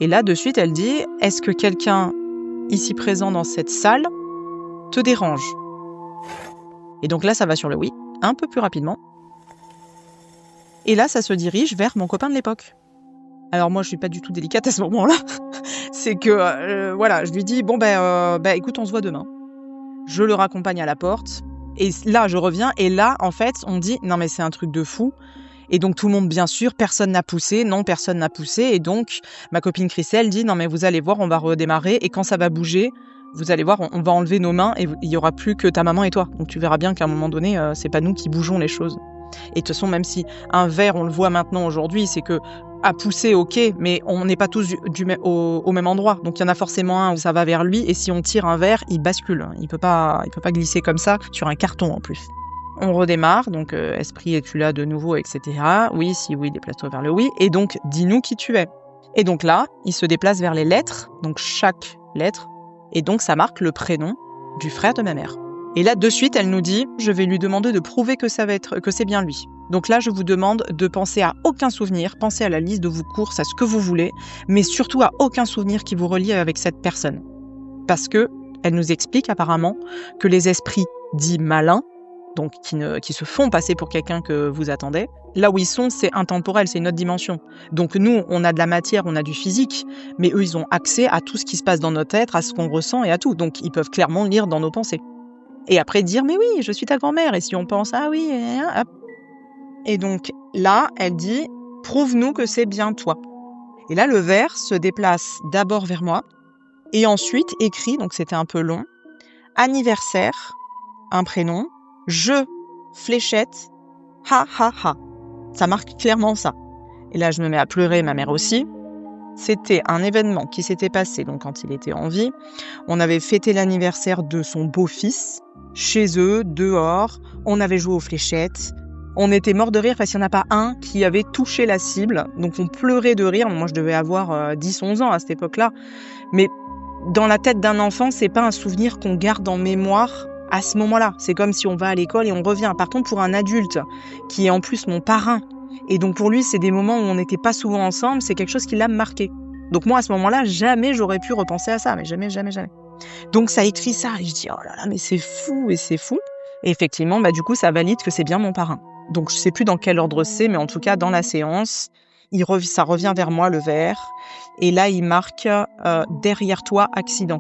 Et là, de suite, elle dit: «Est-ce que quelqu'un ici présent dans cette salle te dérange?» Et donc là, ça va sur le oui, un peu plus rapidement. Et là, ça se dirige vers mon copain de l'époque. Alors moi, je suis pas du tout délicate à ce moment-là. C'est que, voilà, je lui dis: «Bon, écoute, on se voit demain». Je le raccompagne à la porte et là, je reviens et là, en fait, on dit: «Non, mais c'est un truc de fou». Et donc tout le monde, bien sûr, personne n'a poussé. Non, personne n'a poussé et donc ma copine Christelle dit: «Non, mais vous allez voir, on va redémarrer et quand ça va bouger, vous allez voir, on va enlever nos mains et il y aura plus que ta maman et toi. Donc tu verras bien qu'à un moment donné, c'est pas nous qui bougeons les choses». Et de toute façon, même si un verre, on le voit maintenant aujourd'hui, c'est que à pousser, OK, mais on n'est pas tous au même endroit. Donc il y en a forcément un où ça va vers lui et si on tire un verre, il bascule. Il peut pas glisser comme ça sur un carton en plus. On redémarre, donc esprit, es-tu là de nouveau, et cetera. Oui, si oui, déplace-toi vers le oui. Et donc, dis-nous qui tu es. Et donc là, il se déplace vers les lettres, donc chaque lettre. Et donc, ça marque le prénom du frère de ma mère. Et là, de suite, elle nous dit: je vais lui demander de prouver que c'est bien lui. Donc là, je vous demande de penser à aucun souvenir, pensez à la liste de vos courses, à ce que vous voulez, mais surtout à aucun souvenir qui vous relie avec cette personne. Parce que elle nous explique apparemment que les esprits dits malins, donc qui se font passer pour quelqu'un que vous attendez, là où ils sont, c'est intemporel, c'est une autre dimension. Donc nous, on a de la matière, on a du physique, mais eux, ils ont accès à tout ce qui se passe dans notre être, à ce qu'on ressent et à tout. Donc ils peuvent clairement lire dans nos pensées. Et après dire: mais oui, je suis ta grand-mère. Et si on pense: ah oui, hop. Et donc là, elle dit: prouve-nous que c'est bien toi. Et là, le verre se déplace d'abord vers moi et ensuite écrit, donc c'était un peu long, anniversaire, un prénom, je, fléchette, ha ha ha. Ça marque clairement ça. Et là, je me mets à pleurer, ma mère aussi. C'était un événement qui s'était passé donc quand il était en vie. On avait fêté l'anniversaire de son beau-fils, chez eux, dehors. On avait joué aux fléchettes. On était morts de rire parce qu'il n'y en a pas un qui avait touché la cible. Donc on pleurait de rire. Moi, je devais avoir 10-11 ans à cette époque-là. Mais dans la tête d'un enfant, c'est pas un souvenir qu'on garde en mémoire à ce moment-là. C'est comme si on va à l'école et on revient. Par contre, pour un adulte, qui est en plus mon parrain, et donc pour lui, c'est des moments où on n'était pas souvent ensemble, c'est quelque chose qui l'a marqué. Donc moi, à ce moment-là, jamais j'aurais pu repenser à ça, mais jamais, jamais, jamais. Donc ça écrit ça, et je dis: oh là là, mais c'est fou, et c'est fou. Et effectivement, du coup, ça valide que c'est bien mon parrain. Donc je sais plus dans quel ordre c'est, mais en tout cas, dans la séance, ça revient vers moi, le verre, et là, il marque derrière toi, accident.